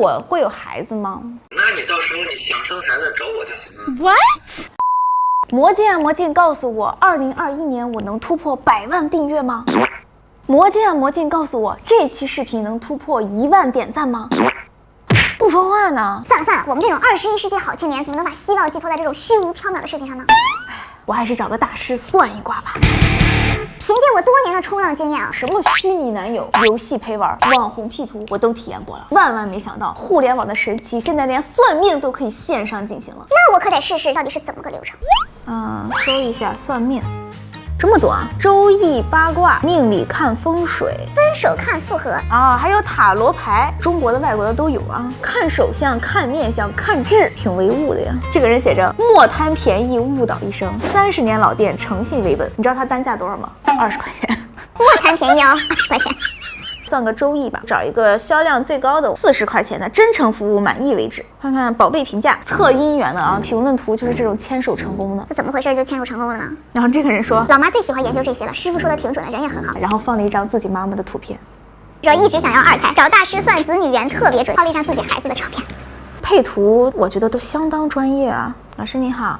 我会有孩子吗？那你到时候你想生孩子找我就行了。 What？ 魔镜啊魔镜，告诉我，2021年我能突破100万订阅吗？魔镜啊魔镜，告诉我，这期视频能突破1万点赞吗？不说话呢。算了算了，我们这种21世纪好青年怎么能把希望寄托在这种虚无缥缈的事情上呢？我还是找个大师算一卦吧。凭借我多年的冲浪经验啊，什么虚拟男友、游戏陪玩、网红 P 图，我都体验过了。万万没想到，互联网的神奇现在连算命都可以线上进行了。那我可得试试到底是怎么个流程。搜一下算命，这么多啊！周易、八卦、命理看风水、分手看复合啊，还有塔罗牌，中国的、外国的都有啊。看手相、看面相、看痣，挺唯物的呀。这个人写着莫贪便宜，误倒一生，30年老店，诚信为本。你知道他单价多少吗？20块钱。莫贪便宜哦，20块钱。算个周易吧，找一个销量最高的40块钱的，真诚服务，满意为止。看看宝贝评价，测姻缘的啊，评论图就是这种牵手成功的。这怎么回事就牵手成功了呢？然后这个人说，老妈最喜欢研究这些了，师傅说的挺准的，人也很好。然后放了一张自己妈妈的图片。说一直想要2胎，找大师算子女缘特别准，套了一张自己孩子的照片。配图我觉得都相当专业啊。老师你好，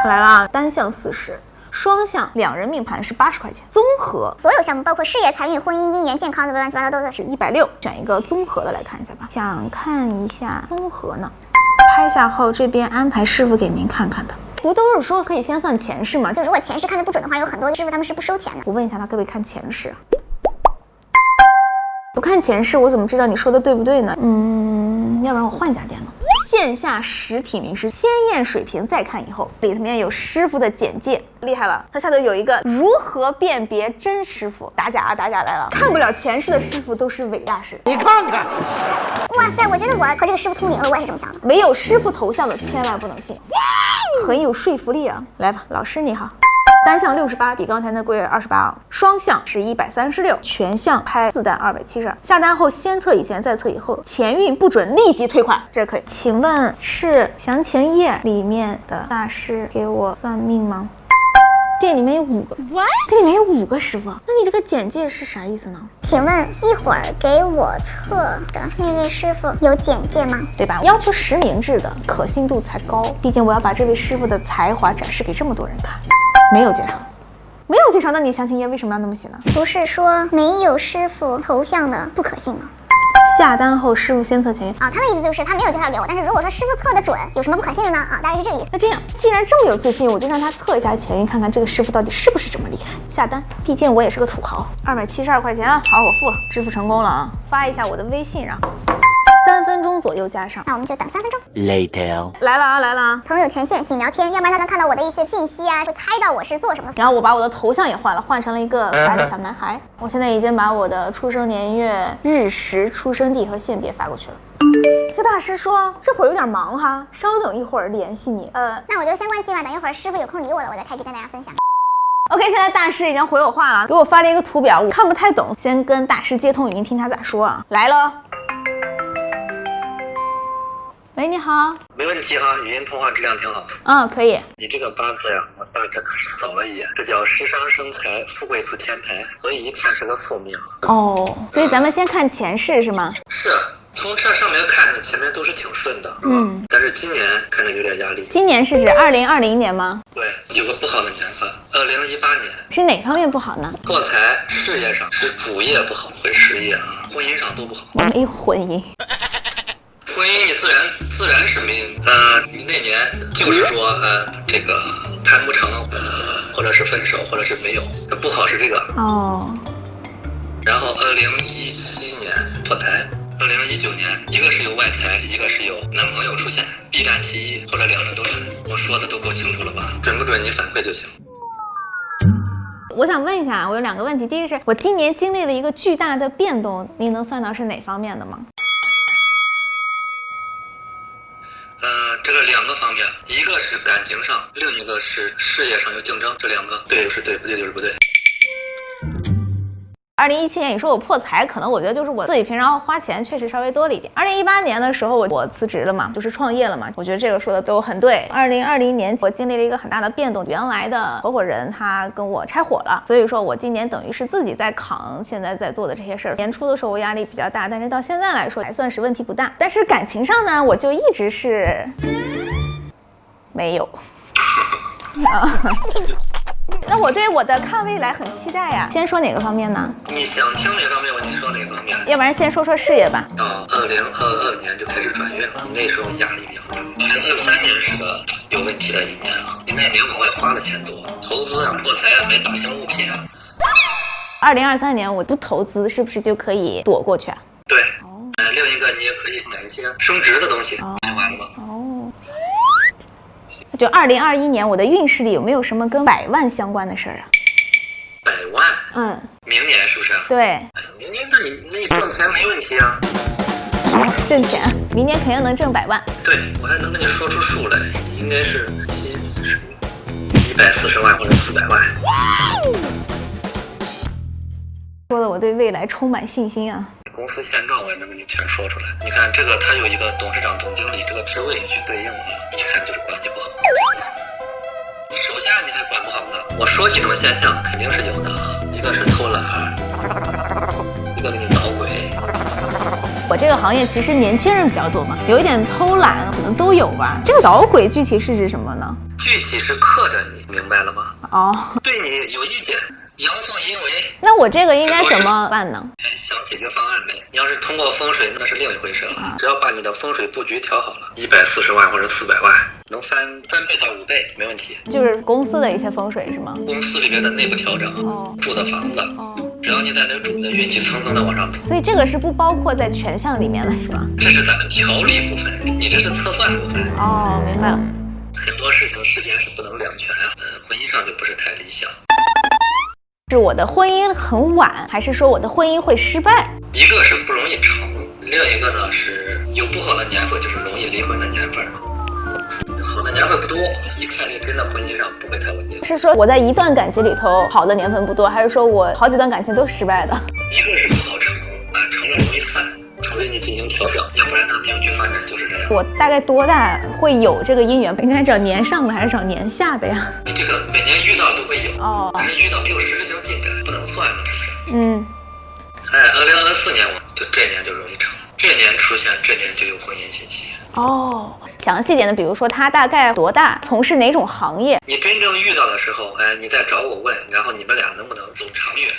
他来了，单向40。双向2人命盘是80块钱，综合所有项目包括事业、财运、婚姻、姻缘、健康的乱七八糟都是160，选一个综合的来看一下吧。想看一下综合呢，拍下后这边安排师傅给您看看的。不都是说可以先算前世吗？就如果前世看的不准的话，有很多师傅他们是不收钱的。我问一下他可不可以看前世？不看前世，我怎么知道你说的对不对呢？要不然我换一家店了。线下实体名师，先验水平再看以后，里面有师傅的简介，厉害了。它下头有一个如何辨别真师傅，打假啊，打假来了。看不了前世的师傅都是伪大师。你看看，哇塞，我觉得我和这个师傅通灵了，我也是这么想的。没有师傅头像的千万不能信，很有说服力啊。来吧，老师你好。单向68，比刚才那贵28啊。双向是136，全向拍4单272。下单后先测以前再测以后，前运不准立即退款，这可以。请问是详情页里面的大师给我算命吗？店里面有5个，店里面有5个师傅，那你这个简介是啥意思呢？请问一会儿给我测的那位师傅有简介吗？对吧？要求实名制的，可信度才高。毕竟我要把这位师傅的才华展示给这么多人看。没有介绍，没有介绍，那你详情页为什么要那么写呢？不是说没有师傅头像的不可信吗？下单后师傅先测前运啊，他的意思就是他没有介绍给我，但是如果说师傅测的准，有什么不可信的呢？啊，大概是这个意思。那这样，既然这么有自信，我就让他测一下前运，看看这个师傅到底是不是这么厉害。下单，毕竟我也是个土豪，272块钱啊，好，我付了，支付成功了啊，发一下我的微信，然后3分钟左右加上，那我们就等3分钟。Later， 来了啊，来了啊！朋友权限，请聊天，要不然他能看到我的一些信息啊，会猜到我是做什么的。然后我把我的头像也换了，换成了一个可爱的小男孩。我现在已经把我的出生年月日时、出生地和性别发过去了。这个大师说这会儿有点忙哈，稍等一会儿联系你。那我就相关计划，等一会儿师傅有空理我了，我再开机跟大家分享。OK， 现在大师已经回我话了，给我发了一个图表，我看不太懂，先跟大师接通语音，听他咋说啊。来了。喂，你好。没问题哈，语音通话质量挺好的。可以。你这个八字呀，我大概扫了一眼，这叫食伤生财，富贵子天牌，所以一看是个负命。哦，所以咱们先看前世是吗？是，从这上面看着前面都是挺顺的，但是今年看着有点压力。今年是指2020年吗？对，有个不好的年份，2018年。是哪方面不好呢？破财，事业上是主业不好，会失业啊，婚姻上都不好。我没有婚姻。婚姻你自然是没，你那年就是说，这个谈不成，或者是分手，或者是没有，不好是这个。哦。然后2017年破财，2019年一个是有外财，一个是有男朋友出现，必占其一或者2人都是。我说的都够清楚了吧？准不准你反馈就行。我想问一下，我有2个问题，第一个是我今年经历了一个巨大的变动，您能算到是哪方面的吗？这个2个方面，一个是感情上，另一个是事业上有竞争，这2个对就是对，不对就是不对。2017年你说我破财，可能我觉得就是我自己平常花钱确实稍微多了一点。2018年的时候我辞职了嘛，就是创业了嘛，我觉得这个说的都很对。2020年我经历了一个很大的变动，原来的合伙人他跟我拆伙了，所以说我今年等于是自己在扛现在在做的这些事儿。年初的时候我压力比较大，但是到现在来说还算是问题不大。但是感情上呢，我就一直是没有那我对我的看未来很期待呀。先说哪个方面呢？你想听哪方面，我跟你说哪方面。要不然先说说事业吧。到2022年就开始转运了，你那时候压力比较大。2023年是个有问题的一年啊，你那年往外花的钱多，投资啊、破财啊、买大型物品啊。2023年我不投资，是不是就可以躲过去啊？对。另一个你也可以买一些升值的东西，买完了吗？就2021年我的运势里有没有什么跟100万相关的事儿啊？100万？明年是不是？对。明年那你挣钱没问题啊。挣钱，明年肯定能挣100万。对，我还能跟你说出数来，应该是140万或者400万。说的我对未来充满信心啊。公司现状我也能跟你全说出来。你看这个，他有一个董事长、总经理这个职位去对应的，一看就是关系不好。手下你还管不好呢。我说几种现象肯定是有的啊，一个是偷懒，一个给你捣鬼。我这个行业其实年轻人比较多嘛，有一点偷懒可能都有吧。这个捣鬼具体是指什么呢？具体是克着你，明白了吗？对你有意见。阳奉阴违，那我这个应该怎么办呢？想解决方案呗。你要是通过风水，那是另一回事了。只要把你的风水布局调好了，140万或者400万，能翻3倍到5倍，没问题。就是公司的一些风水是吗？公司里边的内部调整，住的房子，只要你在那住的，运气蹭蹭的往上走。所以这个是不包括在全项里面的是吧？这是咱们调理部分，你这是测算部分。明白了。很多事情时间是不能两全啊，婚姻上就不是太理想。是我的婚姻很晚，还是说我的婚姻会失败？一个是不容易成，另一个呢是有不好的年份，就是容易离婚的年份。好的年份不多，一看就真的婚姻上不会太稳定。是说我在一段感情里头好的年份不多，还是说我好几段感情都失败的？一个是不好成，成了容易散，除非你进行调整，要不然它命局发展就是这样。我大概多大会有这个姻缘？应该找年上的还是找年下的呀？你这个每年遇到都会有但是遇到没有实质性进展，不能算了，是不是？2024年这年就容易成，这年出现，这年就有婚姻信息。详细点的，比如说他大概多大，从事哪种行业？你真正遇到的时候，你再找我问，然后你们俩能不能走长远？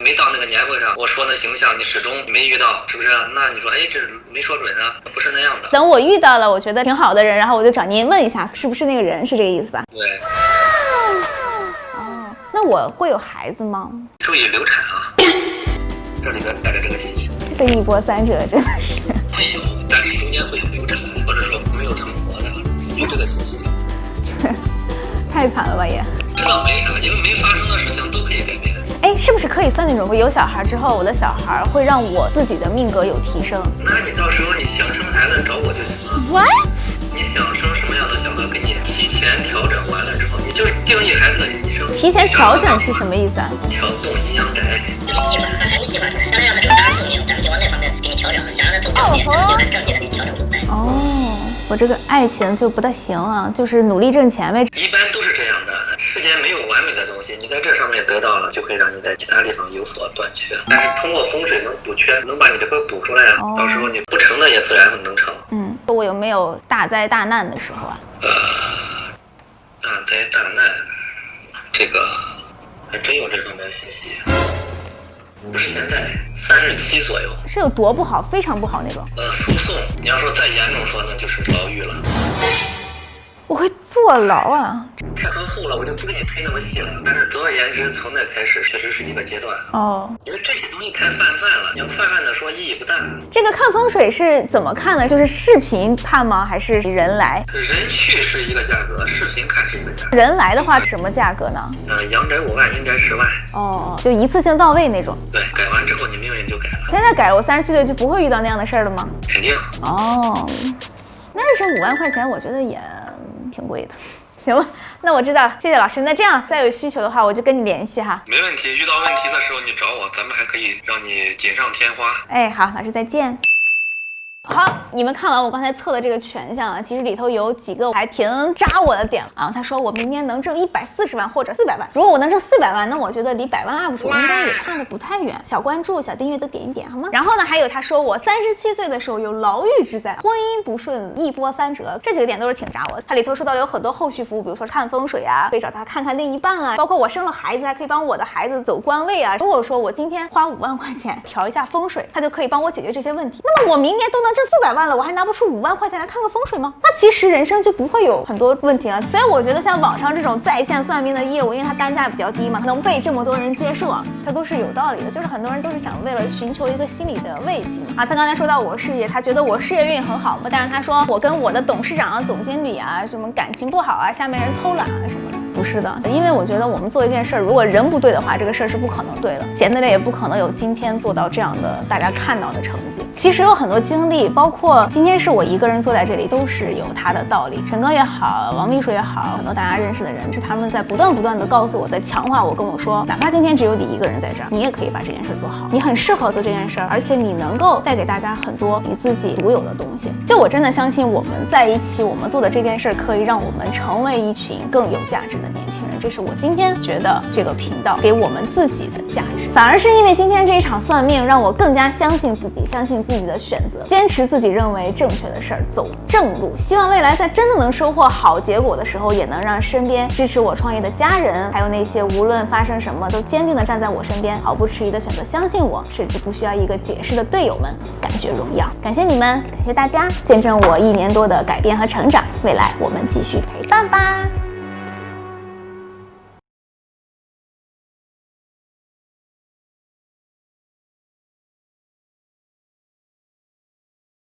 没到那个年份上，我说的形象你始终没遇到，是不是？那你说，这没说准啊，不是那样的。等我遇到了，我觉得挺好的人，然后我就找您问一下，是不是那个人，是这个意思吧？对。那我会有孩子吗？注意流产啊！这里边带着这个信息。这一波三折真的是。会有，但是中间会有流产，或者说没有成活的，有这个信息。太惨了吧也。知道没啥，因为没发生的事情都可以改变。是不是可以算那种我有小孩之后，我的小孩会让我自己的命格有提升？那你到时候你想生孩子找我就行了。What？ 你想生什么样的小孩，给你提前调整完了之后，你就是定义孩子的医生。提前调整是什么意思啊？调动阴阳宅。计划，当然要按照大寿命、计划那方面给你调整，想让他走正点，就按正点给你调整走呗。我这个爱情就不大行啊，就是努力挣钱呗。一般都是这样的，世间没有完美的东西，你在这上面得到了，就会让你在其他地方有所短缺。但是通过风水能补缺，能把你这个补出来啊，到时候你不成的也自然能成。我有没有大灾大难的时候啊？大灾大难，这个还真有这方面信息。不是现在37左右，是有多不好？非常不好那种。诉讼，你要说再严重说，那就是牢狱了。我会坐牢啊！太靠后了，我就不给你推那么细了。但是总而言之，从那开始确实是一个阶段。因为这些东西太泛泛了，你要泛泛的说意义不大。这个看风水是怎么看呢？就是视频看吗？还是人来？人去是一个价格，视频看是一个价格。人来的话，什么价格呢？阳宅5万，阴宅10万。就一次性到位那种。对，改完之后你命运就改了。现在改了，我37岁就不会遇到那样的事儿了吗？肯定。那这5万块钱，我觉得也挺贵的。行吧，那我知道了，谢谢老师。那这样再有需求的话，我就跟你联系哈。没问题，遇到问题的时候你找我，咱们还可以让你锦上添花。哎，好，老师再见。好，你们看完我刚才测的这个全项啊，其实里头有几个还挺扎我的点啊。他说我明年能挣140万或者400万，如果我能挣400万，那我觉得离100万 UP 主应该也差的不太远。小关注、小订阅都点一点好吗？然后呢，还有他说我37岁的时候有牢狱之灾，婚姻不顺，一波三折，这几个点都是挺扎我的。他里头说到了有很多后续服务，比如说看风水啊，可以找他看看另一半啊，包括我生了孩子还可以帮我的孩子走官位啊。如果说我今天花5万块钱调一下风水，他就可以帮我解决这些问题，那么我明年都能挣400万了，我还拿不出5万块钱来看个风水吗？那其实人生就不会有很多问题了。所以我觉得像网上这种在线算命的业务，因为它单价比较低嘛，能被这么多人接受啊，它都是有道理的。就是很多人都是想为了寻求一个心理的慰藉嘛。啊，他刚才说到我事业，他觉得我事业运很好嘛，但是他说我跟我的董事长啊、总经理啊什么感情不好啊，下面人偷懒啊什么的。不是的，因为我觉得我们做一件事儿，如果人不对的话，这个事儿是不可能对的。闲的人也不可能有今天做到这样的大家看到的成绩。其实有很多经历，包括今天是我一个人坐在这里，都是有它的道理。陈哥也好，王秘书也好，很多大家认识的人，是他们在不断的告诉我，在强化我，跟我说，哪怕今天只有你一个人在这儿，你也可以把这件事做好，你很适合做这件事儿，而且你能够带给大家很多你自己独有的东西。就我真的相信，我们在一起，我们做的这件事儿，可以让我们成为一群更有价值的年轻人。这是我今天觉得这个频道给我们自己的价值。反而是因为今天这一场算命，让我更加相信自己，相信自己的选择，坚持自己认为正确的事儿，走正路。希望未来在真的能收获好结果的时候，也能让身边支持我创业的家人，还有那些无论发生什么都坚定的站在我身边，毫不迟疑的选择相信我，甚至不需要一个解释的队友们，感觉荣耀。感谢你们，感谢大家见证我1年多的改变和成长。未来我们继续陪伴吧。